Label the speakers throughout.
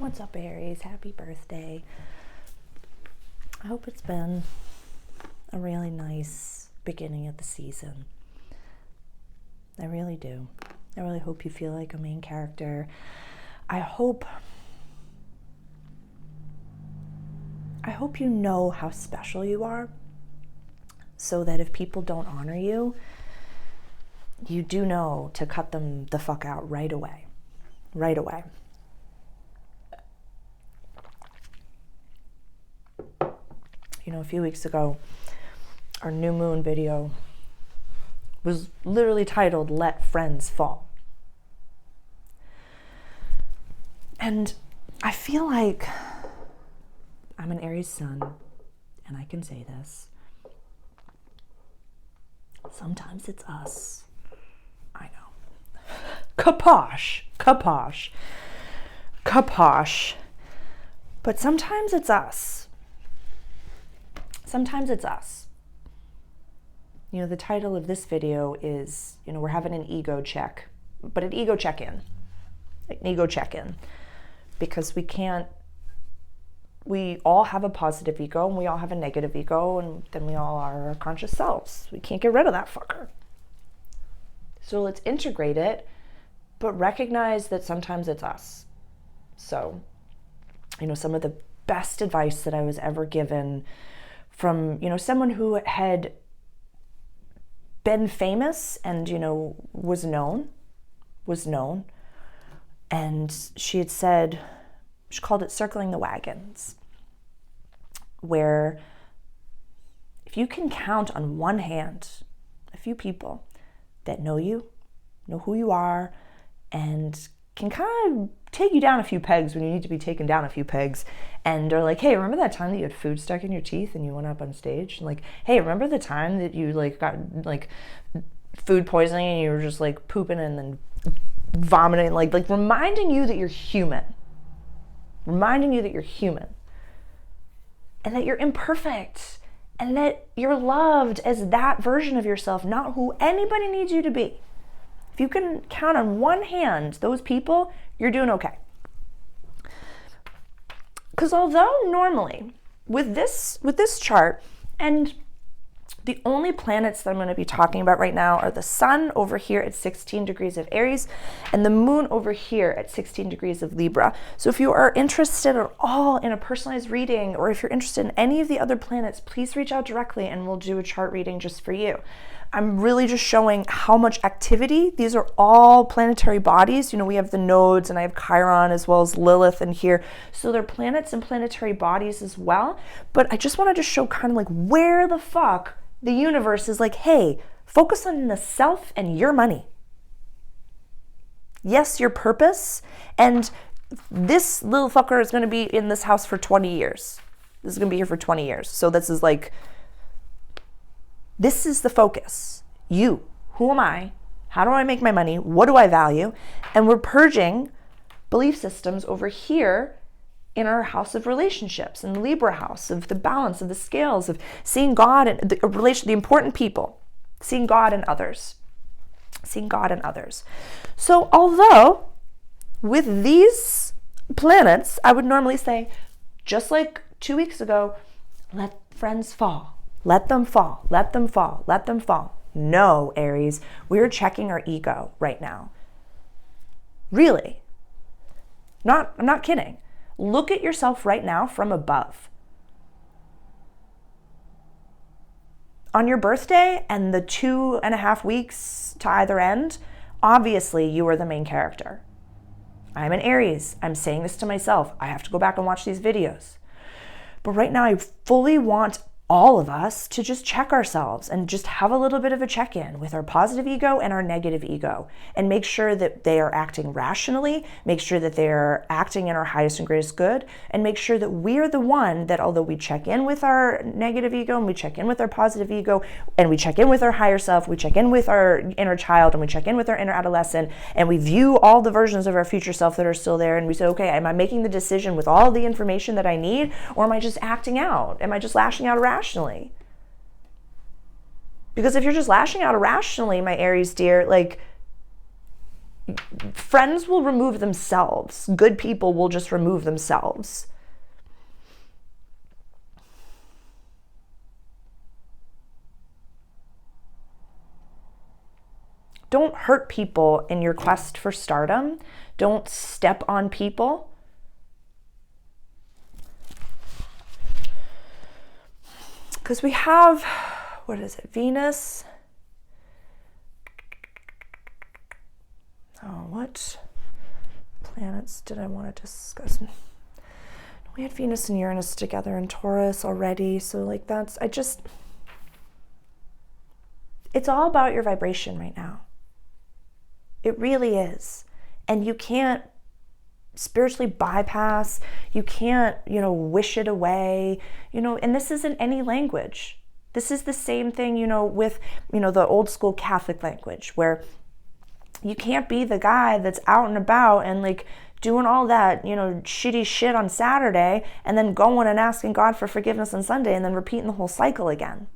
Speaker 1: What's up, Aries? Happy birthday. I hope it's been a really nice beginning of the season. I really do. I really hope you feel like a main character. I hope you know how special you are, so that if people don't honor you, you do know to cut them the fuck out right away. Right away. You know, a few weeks ago, our new moon video was literally titled, "Let Friends Fall." And I feel like I'm an Aries sun, and I can say this. Sometimes it's us. I know. Kaposh. But sometimes it's us. Sometimes it's us. You know, the title of this video is, you know, we're having an ego check, but an ego check-in. An ego check-in. Because we all have a positive ego and we all have a negative ego, and then we all are our conscious selves. We can't get rid of that fucker. So let's integrate it, but recognize that sometimes it's us. So, you know, some of the best advice that I was ever given from, you know, someone who had been famous and, you know, was known. And she had said, she called it circling the wagons, where if you can count on one hand a few people that know you, know who you are, and can kind of take you down a few pegs when you need to be taken down a few pegs, and are like, hey, remember that time that you had food stuck in your teeth and you went up on stage? And like, hey, remember the time that you like got like food poisoning and you were just like pooping and then vomiting, like reminding you that you're human. Reminding you that you're human. And that you're imperfect. And that you're loved as that version of yourself, not who anybody needs you to be. If you can count on one hand those people, you're doing okay. Because although normally with this chart, and the only planets that I'm going to be talking about right now are the sun over here at 16 degrees of Aries and the moon over here at 16 degrees of Libra. So if you are interested at all in a personalized reading, or if you're interested in any of the other planets, please reach out directly and we'll do a chart reading just for you. I'm really just showing how much activity. These are all planetary bodies. You know, we have the nodes, and I have Chiron as well as Lilith in here. So they're planets and planetary bodies as well. But I just wanted to show kind of like where the fuck the universe is like, hey, focus on the self and your money. Yes, your purpose. And this little fucker is going to be in this house for 20 years. This is going to be here for 20 years. So this is like, this is the focus. You. Who am I? How do I make my money? What do I value? And we're purging belief systems over here in our house of relationships, in the Libra house of the balance of the scales, of seeing God and the important people, seeing God in others, So although with these planets, I would normally say, just like 2 weeks ago, let friends fall. Let them fall, let them fall, let them fall. No, Aries, we're checking our ego right now. Really. I'm not kidding. Look at yourself right now from above. On your birthday and the 2.5 weeks to either end, obviously you are the main character. I'm an Aries. I'm saying this to myself. I have to go back and watch these videos. But right now I fully want all of us to just check ourselves and just have a little bit of a check-in with our positive ego and our negative ego, and make sure that they are acting rationally, make sure that they're acting in our highest and greatest good, and make sure that we're the one that, although we check in with our negative ego and we check in with our positive ego and we check in with our higher self, we check in with our inner child and we check in with our inner adolescent, and we view all the versions of our future self that are still there, and we say, okay, am I making the decision with all the information that I need, or am I just acting out? Am I just lashing out irrationally? Because if you're just lashing out irrationally, my Aries dear, like, Friends will remove themselves. Good people will just remove themselves. Don't hurt people in your quest for stardom. Don't step on people. Because we have, what is it, Venus? Oh, what planets did I want to discuss? We had Venus and Uranus together in Taurus already. So like it's all about your vibration right now. It really is. And you can't spiritually bypass, you can't, wish it away, and this isn't any language. This is the same thing, with, the old school Catholic language, where you can't be the guy that's out and about and like doing all that, shitty shit on Saturday and then going and asking God for forgiveness on Sunday and then repeating the whole cycle again.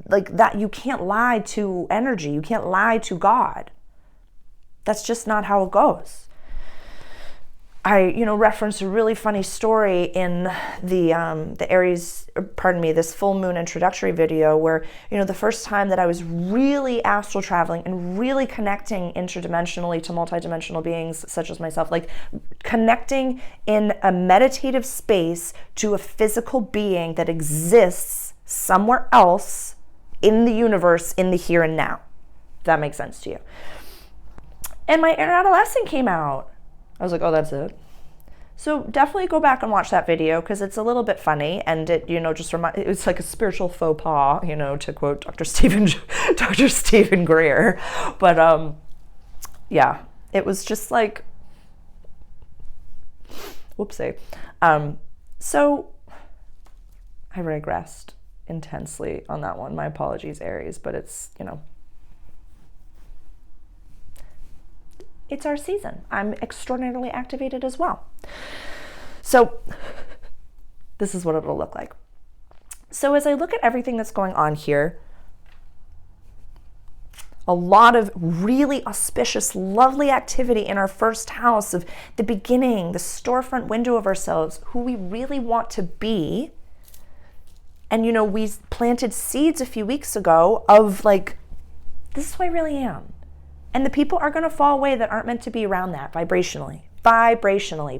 Speaker 1: Like that, you can't lie to energy. You can't lie to God. That's just not how it goes. I, referenced a really funny story in the Aries, this full moon introductory video where, the first time that I was really astral traveling and really connecting interdimensionally to multidimensional beings such as myself, like connecting in a meditative space to a physical being that exists somewhere else in the universe, in the here and now. If that makes sense to you. And my inner adolescent came out. I was like, oh, that's it. So definitely go back and watch that video because it's a little bit funny and it, it's like a spiritual faux pas, to quote Dr. Stephen Greer. But yeah, it was just like, whoopsie. So I regressed intensely on that one. My apologies, Aries, but it's, it's our season. I'm extraordinarily activated as well. So this is what it'll look like. So as I look at everything that's going on here, a lot of really auspicious, lovely activity in our first house of the beginning, the storefront window of ourselves, who we really want to be. And, we planted seeds a few weeks ago of like, this is who I really am. And the people are going to fall away that aren't meant to be around that vibrationally.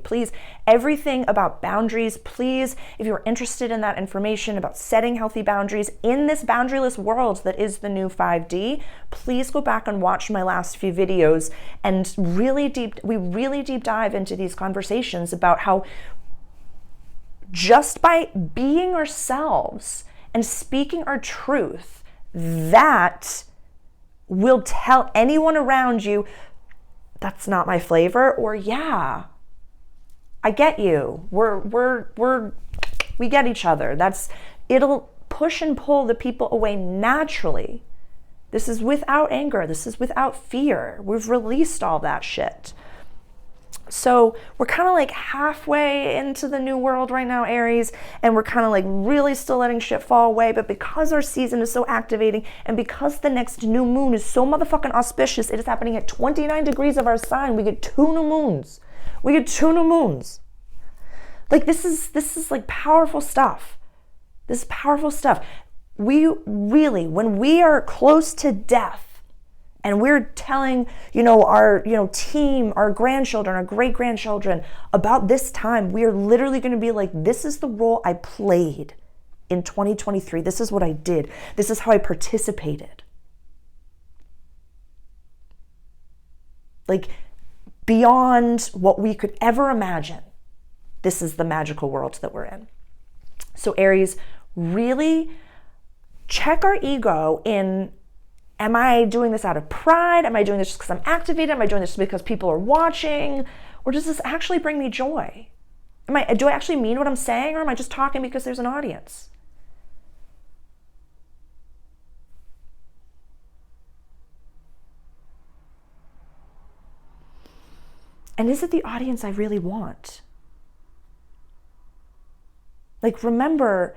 Speaker 1: Please, everything about boundaries, please, if you're interested in that information about setting healthy boundaries in this boundaryless world that is the new 5D, please go back and watch my last few videos and we really deep dive into these conversations about how just by being ourselves and speaking our truth, that will tell anyone around you, that's not my flavor, or yeah, I get you. We get each other. It'll push and pull the people away naturally. This is without anger. This is without fear. We've released all that shit. So we're kind of like halfway into the new world right now, Aries, and we're kind of like really still letting shit fall away. But because our season is so activating and because the next new moon is so motherfucking auspicious, it is happening at 29 degrees of our sign. We get 2 new moons. Like this is like powerful stuff. This is powerful stuff. We really, when we are close to death, and we're telling, our, team, our grandchildren, our great-grandchildren about this time, we are literally going to be like, this is the role I played in 2023. This is what I did. This is how I participated. Like, beyond what we could ever imagine, this is the magical world that we're in. So Aries, really check our ego in, am I doing this out of pride? Am I doing this just because I'm activated? Am I doing this because people are watching? Or does this actually bring me joy? Do I actually mean what I'm saying, or am I just talking because there's an audience? And is it the audience I really want? Like, remember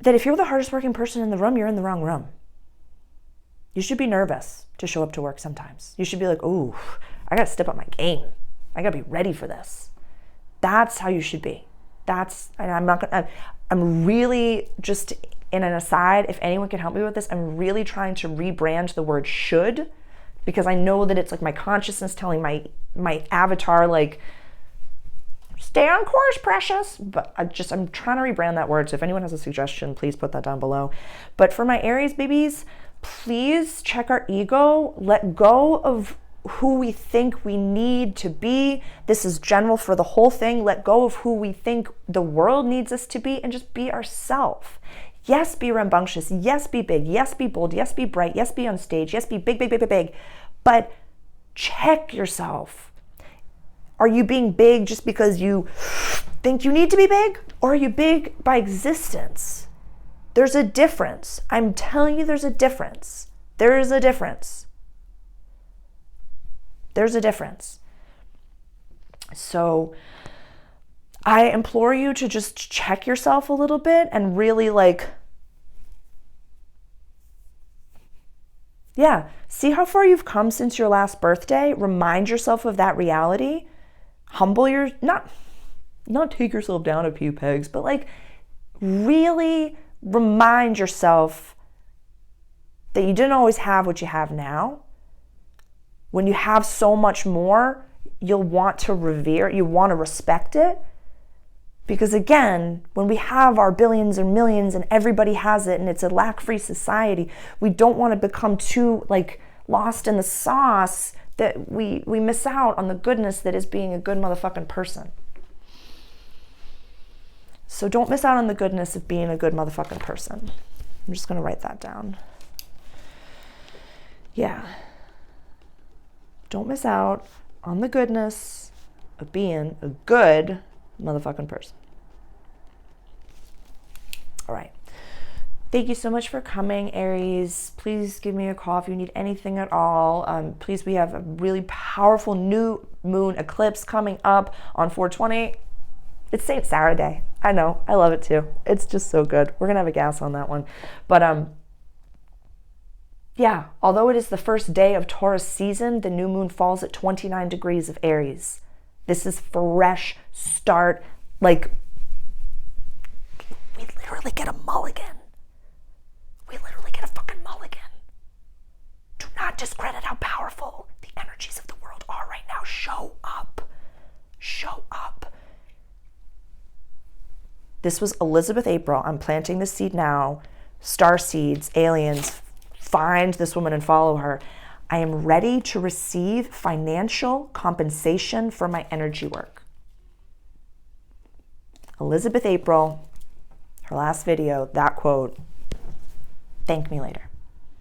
Speaker 1: that if you're the hardest working person in the room, you're in the wrong room. You should be nervous to show up to work sometimes. You should be like, ooh, I gotta step up my game. I gotta be ready for this. That's how you should be. I'm really just in an aside, if anyone can help me with this, I'm really trying to rebrand the word should, because I know that it's like my consciousness telling my avatar, like, stay on course, precious. But I'm trying to rebrand that word. So if anyone has a suggestion, please put that down below. But for my Aries babies, please check our ego, let go of who we think we need to be. This is general for the whole thing. Let go of who we think the world needs us to be and just be ourselves. Yes, be rambunctious. Yes, be big. Yes, be bold. Yes, be bright. Yes, be on stage. Yes, be big, big, big, big, big. But check yourself. Are you being big just because you think you need to be big? Or are you big by existence? There's a difference. I'm telling you, there's a difference. There is a difference. There's a difference. So I implore you to just check yourself a little bit and really see how far you've come since your last birthday. Remind yourself of that reality. Not take yourself down a few pegs, but really remind yourself that you didn't always have what you have now. When you have so much more, you'll want to revere, you want to respect it. Because again, when we have our billions and millions and everybody has it and it's a lack-free society, we don't want to become too lost in the sauce that we miss out on the goodness that is being a good motherfucking person. So don't miss out on the goodness of being a good motherfucking person. I'm just going to write that down. Yeah. Don't miss out on the goodness of being a good motherfucking person. All right. Thank you so much for coming, Aries. Please give me a call if you need anything at all. Please, we have a really powerful new moon eclipse coming up on 4/20. It's St. Sarah Day. I know. I love it too. It's just so good. We're going to have a gas on that one. But yeah, although it is the first day of Taurus season, the new moon falls at 29 degrees of Aries. This is fresh start. We literally get a mulligan. We literally get a fucking mulligan. Do not discredit how powerful the energies of the world are right now. Show up. Show up. This was Elizabeth April. I'm planting the seed now. Star seeds, aliens, find this woman and follow her. I am ready to receive financial compensation for my energy work. Elizabeth April, her last video, that quote, thank me later.